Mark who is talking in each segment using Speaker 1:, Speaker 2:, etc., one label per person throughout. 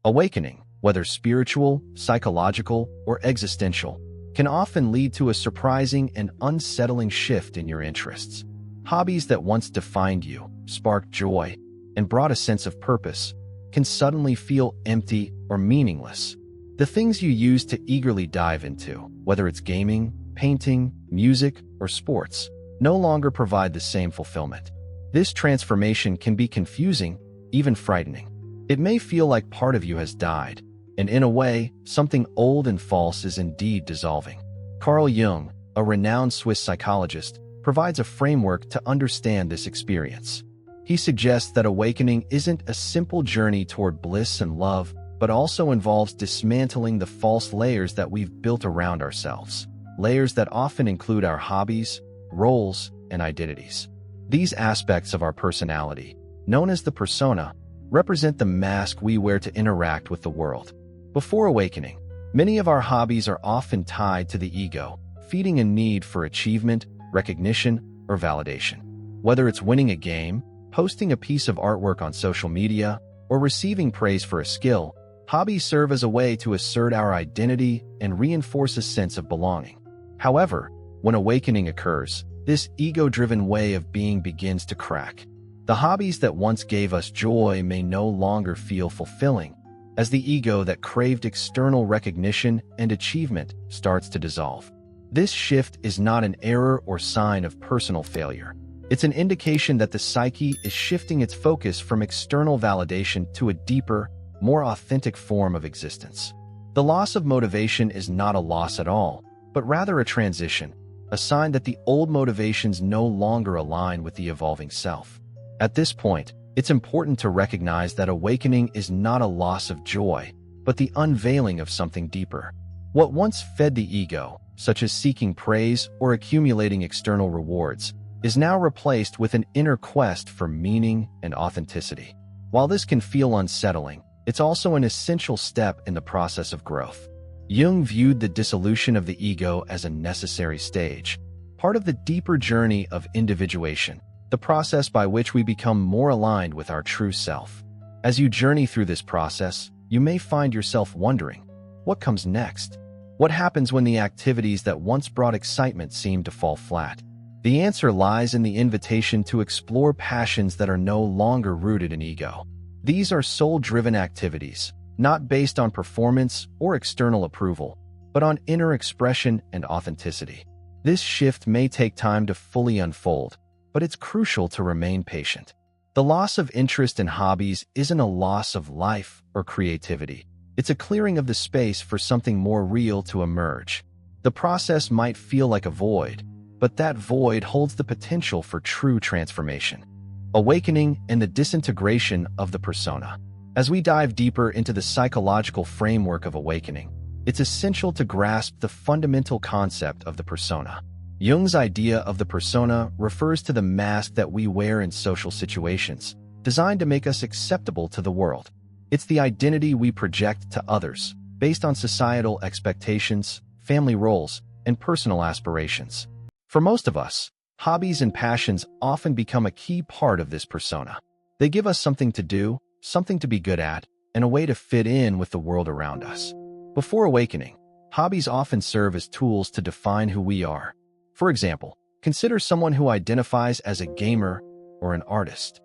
Speaker 1: Awakening, whether spiritual, psychological, or existential, can often lead to a surprising and unsettling shift in your interests. Hobbies that once defined you, sparked joy, and brought a sense of purpose can suddenly feel empty or meaningless. The things you used to eagerly dive into, whether it's gaming, painting, music, or sports, no longer provide the same fulfillment. This transformation can be confusing, even frightening. It may feel like part of you has died, and in a way, something old and false is indeed dissolving. Carl Jung, a renowned Swiss psychologist, provides a framework to understand this experience. He suggests that awakening isn't a simple journey toward bliss and love, but also involves dismantling the false layers that we've built around ourselves, layers that often include our hobbies, roles, and identities. These aspects of our personality, known as the persona, represent the mask we wear to interact with the world. Before awakening, many of our hobbies are often tied to the ego, feeding a need for achievement, recognition, or validation. Whether it's winning a game, posting a piece of artwork on social media, or receiving praise for a skill, hobbies serve as a way to assert our identity and reinforce a sense of belonging. However, when awakening occurs, this ego-driven way of being begins to crack. The hobbies that once gave us joy may no longer feel fulfilling, as the ego that craved external recognition and achievement starts to dissolve. This shift is not an error or sign of personal failure. It's an indication that the psyche is shifting its focus from external validation to a deeper, more authentic form of existence. The loss of motivation is not a loss at all, but rather a transition, a sign that the old motivations no longer align with the evolving self. At this point, it's important to recognize that awakening is not a loss of joy, but the unveiling of something deeper. What once fed the ego, such as seeking praise or accumulating external rewards, is now replaced with an inner quest for meaning and authenticity. While this can feel unsettling, it's also an essential step in the process of growth. Jung viewed the dissolution of the ego as a necessary stage, part of the deeper journey of individuation, the process by which we become more aligned with our true self. As you journey through this process, you may find yourself wondering, what comes next? What happens when the activities that once brought excitement seem to fall flat? The answer lies in the invitation to explore passions that are no longer rooted in ego. These are soul-driven activities, not based on performance or external approval, but on inner expression and authenticity. This shift may take time to fully unfold, but it's crucial to remain patient. The loss of interest in hobbies isn't a loss of life or creativity. It's a clearing of the space for something more real to emerge. The process might feel like a void, but that void holds the potential for true transformation. Awakening and the disintegration of the persona. As we dive deeper into the psychological framework of awakening, it's essential to grasp the fundamental concept of the persona. Jung's idea of the persona refers to the mask that we wear in social situations, designed to make us acceptable to the world. It's the identity we project to others, based on societal expectations, family roles, and personal aspirations. For most of us, hobbies and passions often become a key part of this persona. They give us something to do, something to be good at, and a way to fit in with the world around us. Before awakening, hobbies often serve as tools to define who we are. For example, consider someone who identifies as a gamer or an artist.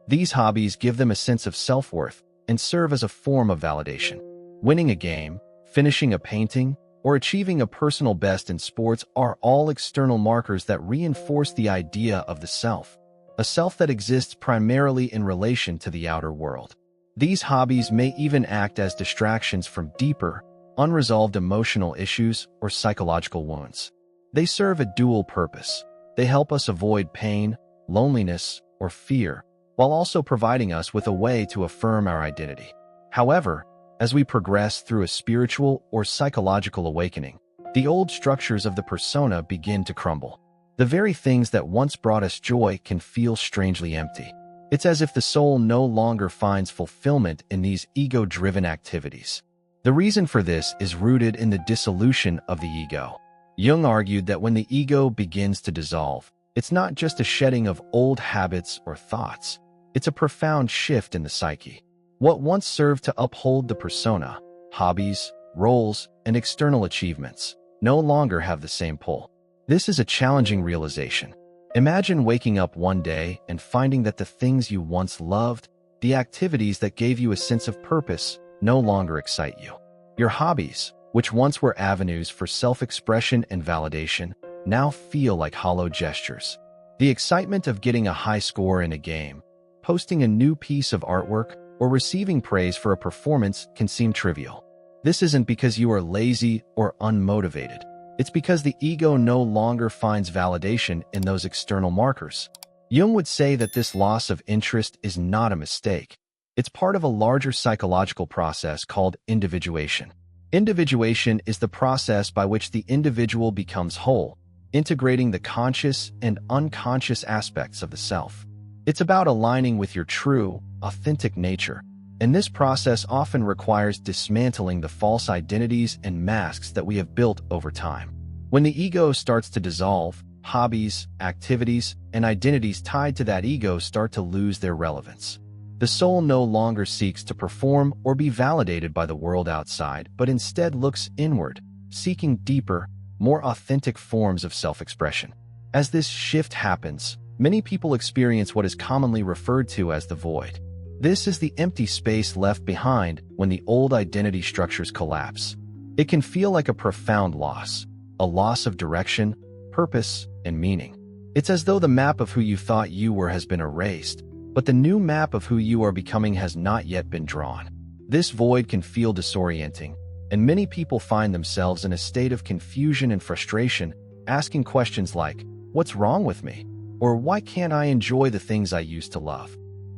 Speaker 1: These hobbies give them a sense of self-worth and serve as a form of validation. Winning a game, finishing a painting, or achieving a personal best in sports are all external markers that reinforce the idea of the self, a self that exists primarily in relation to the outer world. These hobbies may even act as distractions from deeper, unresolved emotional issues or psychological wounds. They serve a dual purpose. They help us avoid pain, loneliness, or fear, while also providing us with a way to affirm our identity. However, as we progress through a spiritual or psychological awakening, the old structures of the persona begin to crumble. The very things that once brought us joy can feel strangely empty. It's as if the soul no longer finds fulfillment in these ego-driven activities. The reason for this is rooted in the dissolution of the ego. Jung argued that when the ego begins to dissolve, it's not just a shedding of old habits or thoughts. It's a profound shift in the psyche. What once served to uphold the persona, hobbies, roles, and external achievements no longer have the same pull. This is a challenging realization. Imagine waking up one day and finding that the things you once loved, the activities that gave you a sense of purpose, no longer excite you. Your hobbies, which once were avenues for self-expression and validation, now feel like hollow gestures. The excitement of getting a high score in a game, posting a new piece of artwork, or receiving praise for a performance can seem trivial. This isn't because you are lazy or unmotivated. It's because the ego no longer finds validation in those external markers. Jung would say that this loss of interest is not a mistake. It's part of a larger psychological process called individuation. Individuation is the process by which the individual becomes whole, integrating the conscious and unconscious aspects of the self. It's about aligning with your true, authentic nature, and this process often requires dismantling the false identities and masks that we have built over time. When the ego starts to dissolve, hobbies, activities, and identities tied to that ego start to lose their relevance. The soul no longer seeks to perform or be validated by the world outside, but instead looks inward, seeking deeper, more authentic forms of self-expression. As this shift happens, many people experience what is commonly referred to as the void. This is the empty space left behind when the old identity structures collapse. It can feel like a profound loss, a loss of direction, purpose, and meaning. It's as though the map of who you thought you were has been erased, but the new map of who you are becoming has not yet been drawn. This void can feel disorienting, and many people find themselves in a state of confusion and frustration, asking questions like, "What's wrong with me?" Or "Why can't I enjoy the things I used to love?"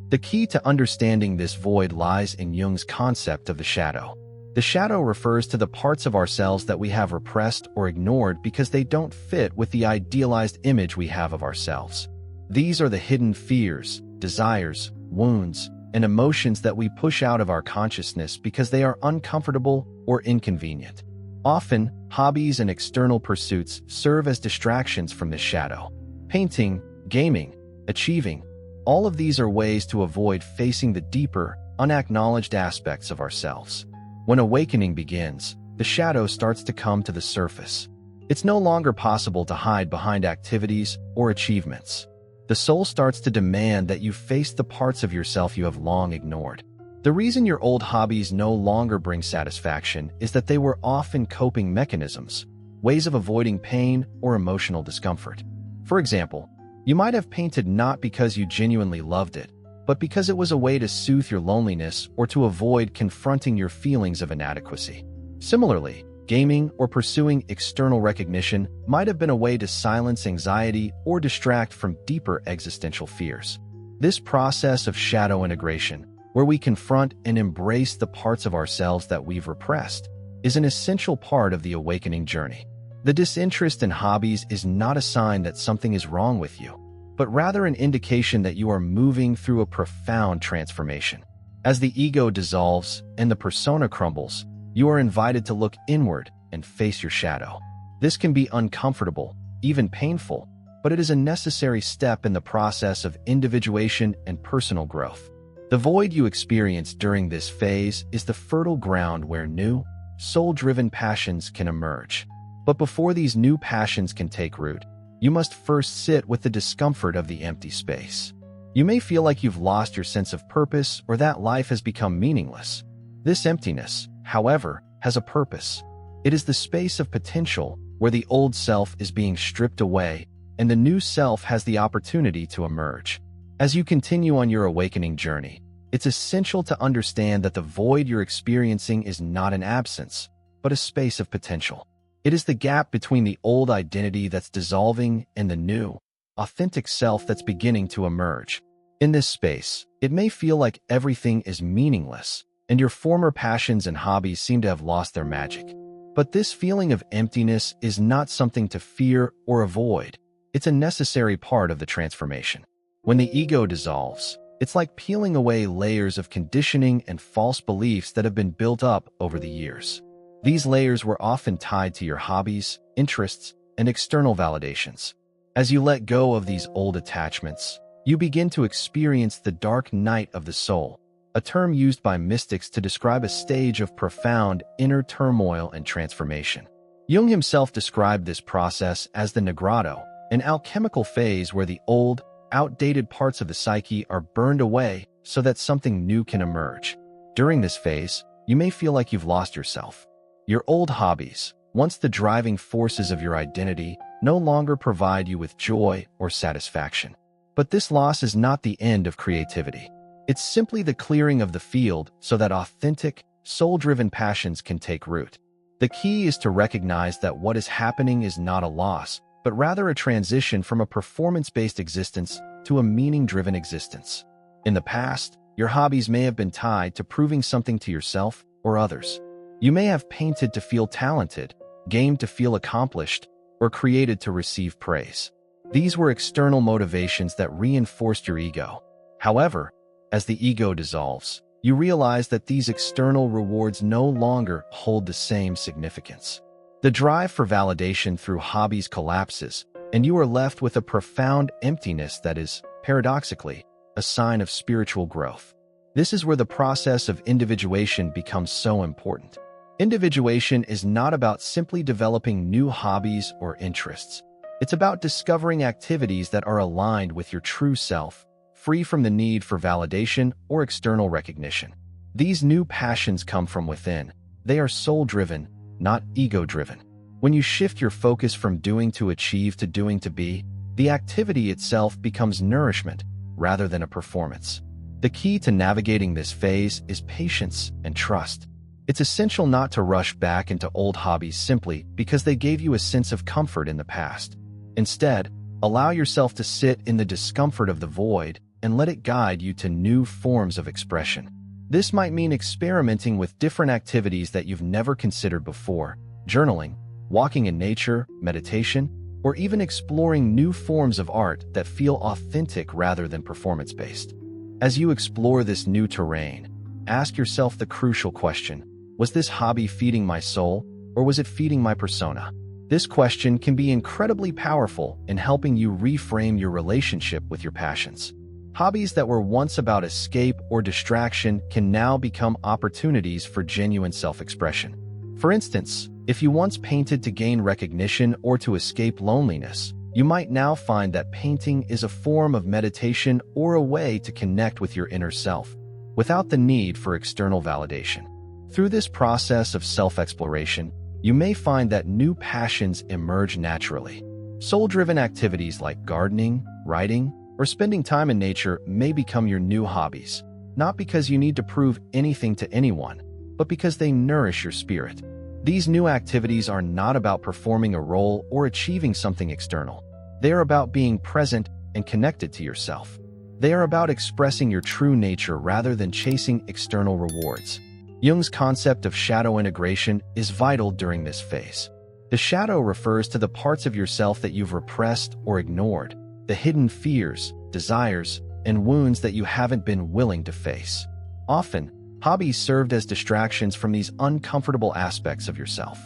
Speaker 1: The key to understanding this void lies in Jung's concept of the shadow. The shadow refers to the parts of ourselves that we have repressed or ignored because they don't fit with the idealized image we have of ourselves. These are the hidden fears, desires, wounds, and emotions that we push out of our consciousness because they are uncomfortable or inconvenient. Often, hobbies and external pursuits serve as distractions from this shadow. Painting, gaming, achieving, all of these are ways to avoid facing the deeper, unacknowledged aspects of ourselves. When awakening begins, the shadow starts to come to the surface. It's no longer possible to hide behind activities or achievements. The soul starts to demand that you face the parts of yourself you have long ignored. The reason your old hobbies no longer bring satisfaction is that they were often coping mechanisms, ways of avoiding pain or emotional discomfort. For example, you might have painted not because you genuinely loved it, but because it was a way to soothe your loneliness or to avoid confronting your feelings of inadequacy. Similarly, gaming or pursuing external recognition might have been a way to silence anxiety or distract from deeper existential fears. This process of shadow integration, where we confront and embrace the parts of ourselves that we've repressed, is an essential part of the awakening journey. The disinterest in hobbies is not a sign that something is wrong with you, but rather an indication that you are moving through a profound transformation. As the ego dissolves and the persona crumbles, you are invited to look inward and face your shadow. This can be uncomfortable, even painful, but it is a necessary step in the process of individuation and personal growth. The void you experience during this phase is the fertile ground where new, soul-driven passions can emerge. But before these new passions can take root, you must first sit with the discomfort of the empty space. You may feel like you've lost your sense of purpose or that life has become meaningless. This emptiness, however, has a purpose. It is the space of potential where the old self is being stripped away and the new self has the opportunity to emerge. As you continue on your awakening journey, it's essential to understand that the void you're experiencing is not an absence, but a space of potential. It is the gap between the old identity that's dissolving and the new, authentic self that's beginning to emerge. In this space, it may feel like everything is meaningless, and your former passions and hobbies seem to have lost their magic. But this feeling of emptiness is not something to fear or avoid. It's a necessary part of the transformation. When the ego dissolves, it's like peeling away layers of conditioning and false beliefs that have been built up over the years. These layers were often tied to your hobbies, interests, and external validations. As you let go of these old attachments, you begin to experience the dark night of the soul, a term used by mystics to describe a stage of profound inner turmoil and transformation. Jung himself described this process as the nigredo, an alchemical phase where the old, outdated parts of the psyche are burned away so that something new can emerge. During this phase, you may feel like you've lost yourself. Your old hobbies, once the driving forces of your identity, no longer provide you with joy or satisfaction. But this loss is not the end of creativity. It's simply the clearing of the field so that authentic, soul-driven passions can take root. The key is to recognize that what is happening is not a loss, but rather a transition from a performance-based existence to a meaning-driven existence. In the past, your hobbies may have been tied to proving something to yourself or others. You may have painted to feel talented, gamed to feel accomplished, or created to receive praise. These were external motivations that reinforced your ego. However, as the ego dissolves, you realize that these external rewards no longer hold the same significance. The drive for validation through hobbies collapses, and you are left with a profound emptiness that is, paradoxically, a sign of spiritual growth. This is where the process of individuation becomes so important. Individuation is not about simply developing new hobbies or interests. It's about discovering activities that are aligned with your true self, free from the need for validation or external recognition. These new passions come from within. They are soul-driven, not ego-driven. When you shift your focus from doing to achieve to doing to be, the activity itself becomes nourishment rather than a performance. The key to navigating this phase is patience and trust. It's essential not to rush back into old hobbies simply because they gave you a sense of comfort in the past. Instead, allow yourself to sit in the discomfort of the void and let it guide you to new forms of expression. This might mean experimenting with different activities that you've never considered before, journaling, walking in nature, meditation, or even exploring new forms of art that feel authentic rather than performance-based. As you explore this new terrain, ask yourself the crucial question: was this hobby feeding my soul, or was it feeding my persona? This question can be incredibly powerful in helping you reframe your relationship with your passions. Hobbies that were once about escape or distraction can now become opportunities for genuine self-expression. For instance, if you once painted to gain recognition or to escape loneliness, you might now find that painting is a form of meditation or a way to connect with your inner self, without the need for external validation. Through this process of self-exploration, you may find that new passions emerge naturally. Soul-driven activities like gardening, writing, or spending time in nature may become your new hobbies, not because you need to prove anything to anyone, but because they nourish your spirit. These new activities are not about performing a role or achieving something external. They are about being present and connected to yourself. They are about expressing your true nature rather than chasing external rewards. Jung's concept of shadow integration is vital during this phase. The shadow refers to the parts of yourself that you've repressed or ignored, the hidden fears, desires, and wounds that you haven't been willing to face. Often, hobbies served as distractions from these uncomfortable aspects of yourself.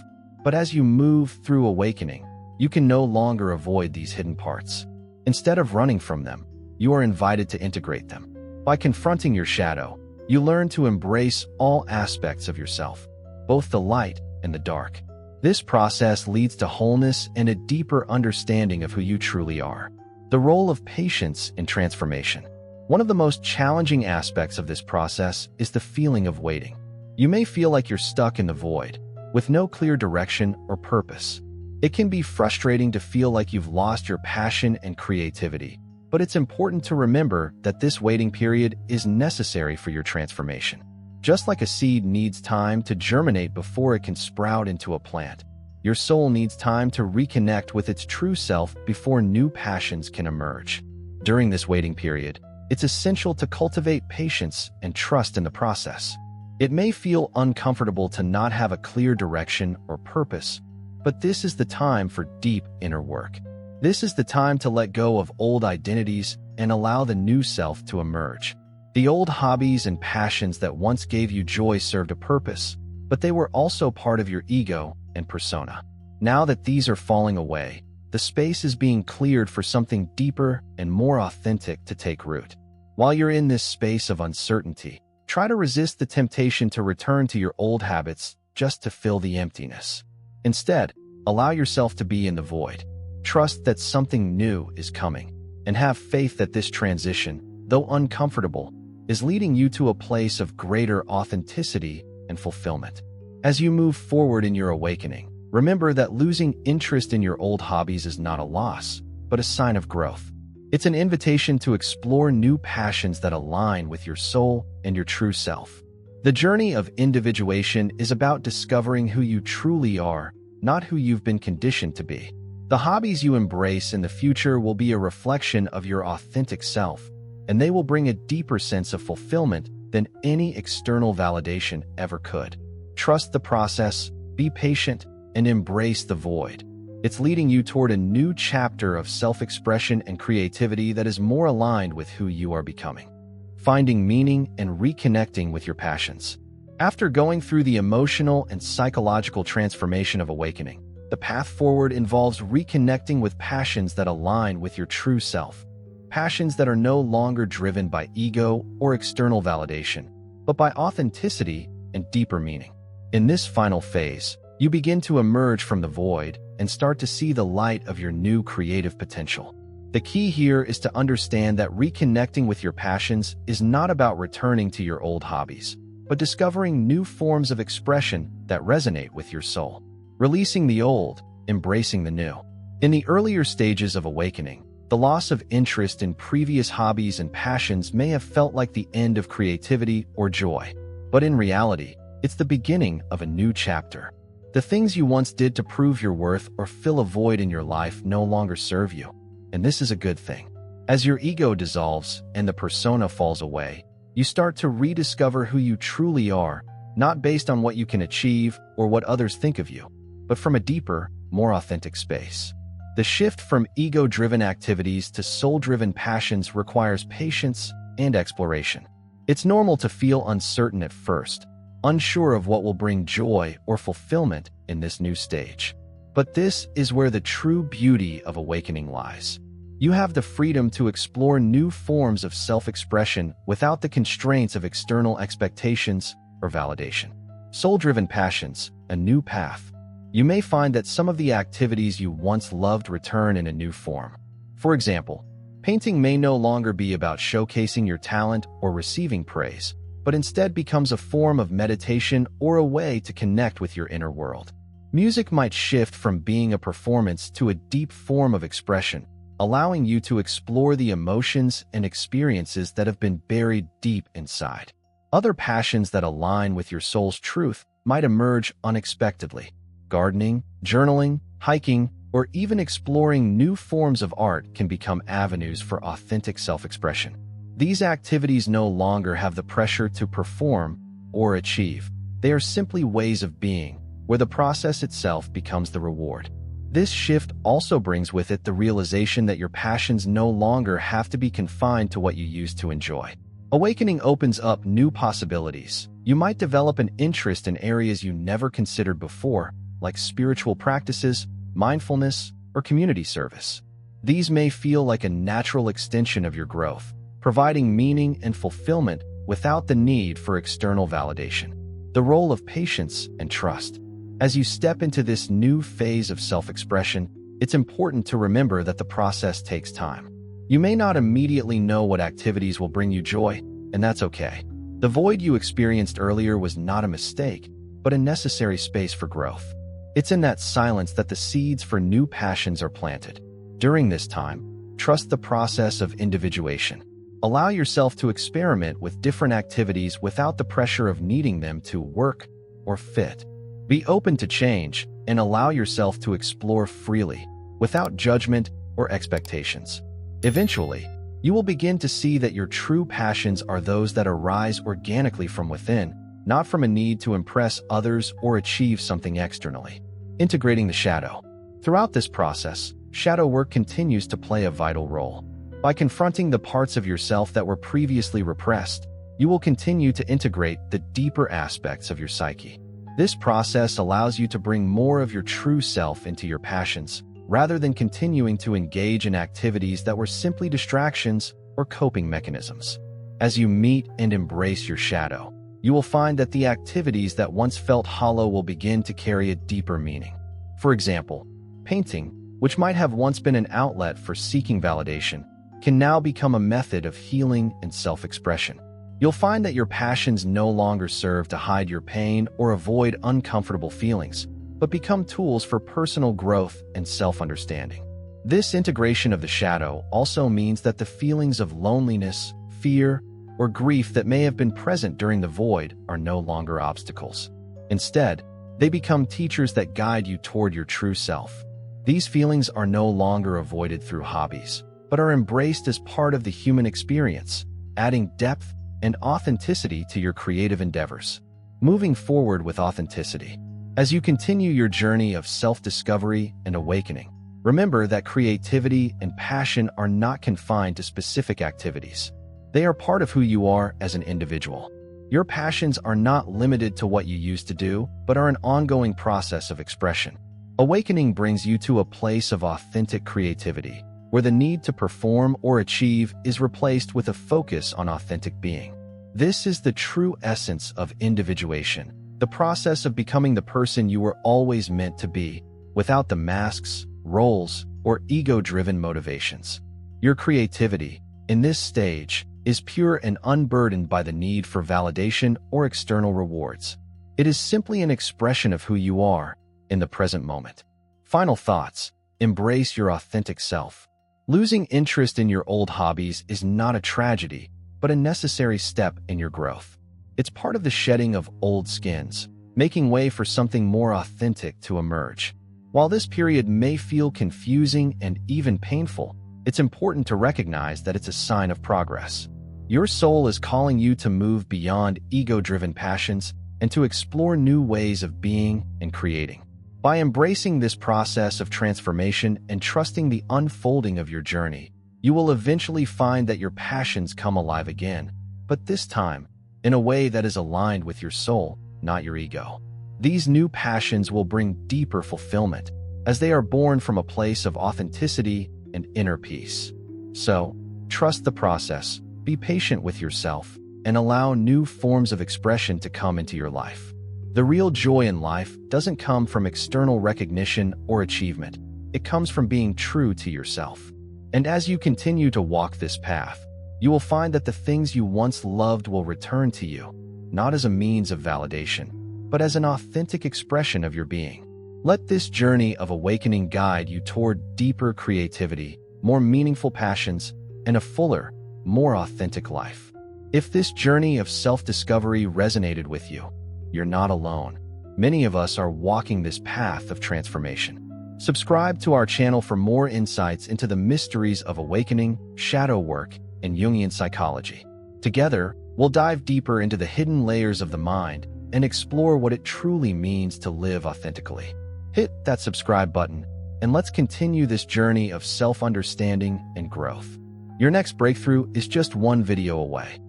Speaker 1: But as you move through awakening, you can no longer avoid these hidden parts. Instead of running from them, you are invited to integrate them. By confronting your shadow, you learn to embrace all aspects of yourself, both the light and the dark. This process leads to wholeness and a deeper understanding of who you truly are. The role of patience in transformation. One of the most challenging aspects of this process is the feeling of waiting. You may feel like you're stuck in the void, with no clear direction or purpose. It can be frustrating to feel like you've lost your passion and creativity, but it's important to remember that this waiting period is necessary for your transformation. Just like a seed needs time to germinate before it can sprout into a plant, your soul needs time to reconnect with its true self before new passions can emerge. During this waiting period, it's essential to cultivate patience and trust in the process. It may feel uncomfortable to not have a clear direction or purpose, but this is the time for deep inner work. This is the time to let go of old identities and allow the new self to emerge. The old hobbies and passions that once gave you joy served a purpose, but they were also part of your ego and persona. Now that these are falling away, the space is being cleared for something deeper and more authentic to take root. While you're in this space of uncertainty, Try to resist the temptation to return to your old habits just to fill the emptiness. Instead, allow yourself to be in the void. Trust that something new is coming, and have faith that this transition, though uncomfortable, is leading you to a place of greater authenticity and fulfillment. As you move forward in your awakening, remember that losing interest in your old hobbies is not a loss, but a sign of growth. It's an invitation to explore new passions that align with your soul and your true self. The journey of individuation is about discovering who you truly are, not who you've been conditioned to be. The hobbies you embrace in the future will be a reflection of your authentic self, and they will bring a deeper sense of fulfillment than any external validation ever could. Trust the process, be patient, and embrace the void. It's leading you toward a new chapter of self-expression and creativity that is more aligned with who you are becoming. Finding meaning and reconnecting with your passions. After going through the emotional and psychological transformation of awakening, the path forward involves reconnecting with passions that align with your true self. Passions that are no longer driven by ego or external validation, but by authenticity and deeper meaning. In this final phase, you begin to emerge from the void and start to see the light of your new creative potential. The key here is to understand that reconnecting with your passions is not about returning to your old hobbies, but discovering new forms of expression that resonate with your soul. Releasing the old, embracing the new. In the earlier stages of awakening, the loss of interest in previous hobbies and passions may have felt like the end of creativity or joy. But in reality, it's the beginning of a new chapter. The things you once did to prove your worth or fill a void in your life no longer serve you, and this is a good thing. As your ego dissolves and the persona falls away, you start to rediscover who you truly are, not based on what you can achieve or what others think of you, but from a deeper, more authentic space. The shift from ego-driven activities to soul-driven passions requires patience and exploration. It's normal to feel uncertain at first, unsure of what will bring joy or fulfillment in this new stage. But this is where the true beauty of awakening lies. You have the freedom to explore new forms of self-expression without the constraints of external expectations or validation. Soul-driven passions, a new path. You may find that some of the activities you once loved return in a new form. For example, painting may no longer be about showcasing your talent or receiving praise, but instead becomes a form of meditation or a way to connect with your inner world. Music might shift from being a performance to a deep form of expression, allowing you to explore the emotions and experiences that have been buried deep inside. Other passions that align with your soul's truth might emerge unexpectedly. Gardening, journaling, hiking, or even exploring new forms of art can become avenues for authentic self-expression. These activities no longer have the pressure to perform or achieve. They are simply ways of being, where the process itself becomes the reward. This shift also brings with it the realization that your passions no longer have to be confined to what you used to enjoy. Awakening opens up new possibilities. You might develop an interest in areas you never considered before, like spiritual practices, mindfulness, or community service. These may feel like a natural extension of your growth, providing meaning and fulfillment without the need for external validation. The role of patience and trust. As you step into this new phase of self-expression, it's important to remember that the process takes time. You may not immediately know what activities will bring you joy, and that's okay. The void you experienced earlier was not a mistake, but a necessary space for growth. It's in that silence that the seeds for new passions are planted. During this time, trust the process of individuation. Allow yourself to experiment with different activities without the pressure of needing them to work or fit. Be open to change and allow yourself to explore freely, without judgment or expectations. Eventually, you will begin to see that your true passions are those that arise organically from within, not from a need to impress others or achieve something externally. Integrating the shadow. Throughout this process, shadow work continues to play a vital role. By confronting the parts of yourself that were previously repressed, you will continue to integrate the deeper aspects of your psyche. This process allows you to bring more of your true self into your passions, rather than continuing to engage in activities that were simply distractions or coping mechanisms. As you meet and embrace your shadow, you will find that the activities that once felt hollow will begin to carry a deeper meaning. For example, painting, which might have once been an outlet for seeking validation, can now become a method of healing and self-expression. You'll find that your passions no longer serve to hide your pain or avoid uncomfortable feelings, but become tools for personal growth and self-understanding. This integration of the shadow also means that the feelings of loneliness, fear, or grief that may have been present during the void are no longer obstacles. Instead, they become teachers that guide you toward your true self. These feelings are no longer avoided through hobbies, but are embraced as part of the human experience, adding depth and authenticity to your creative endeavors. Moving forward with authenticity. As you continue your journey of self-discovery and awakening, remember that creativity and passion are not confined to specific activities. They are part of who you are as an individual. Your passions are not limited to what you used to do, but are an ongoing process of expression. Awakening brings you to a place of authentic creativity, where the need to perform or achieve is replaced with a focus on authentic being. This is the true essence of individuation, the process of becoming the person you were always meant to be, without the masks, roles, or ego-driven motivations. Your creativity, in this stage, is pure and unburdened by the need for validation or external rewards. It is simply an expression of who you are in the present moment. Final thoughts. Embrace your authentic self. Losing interest in your old hobbies is not a tragedy, but a necessary step in your growth. It's part of the shedding of old skins, making way for something more authentic to emerge. While this period may feel confusing and even painful, it's important to recognize that it's a sign of progress. Your soul is calling you to move beyond ego-driven passions and to explore new ways of being and creating. By embracing this process of transformation and trusting the unfolding of your journey, you will eventually find that your passions come alive again, but this time, in a way that is aligned with your soul, not your ego. These new passions will bring deeper fulfillment, as they are born from a place of authenticity and inner peace. So, trust the process, be patient with yourself, and allow new forms of expression to come into your life. The real joy in life doesn't come from external recognition or achievement. It comes from being true to yourself. And as you continue to walk this path, you will find that the things you once loved will return to you, not as a means of validation, but as an authentic expression of your being. Let this journey of awakening guide you toward deeper creativity, more meaningful passions, and a fuller, more authentic life. If this journey of self-discovery resonated with you, you're not alone. Many of us are walking this path of transformation. Subscribe to our channel for more insights into the mysteries of awakening, shadow work, and Jungian psychology. Together, we'll dive deeper into the hidden layers of the mind and explore what it truly means to live authentically. Hit that subscribe button, and let's continue this journey of self-understanding and growth. Your next breakthrough is just one video away.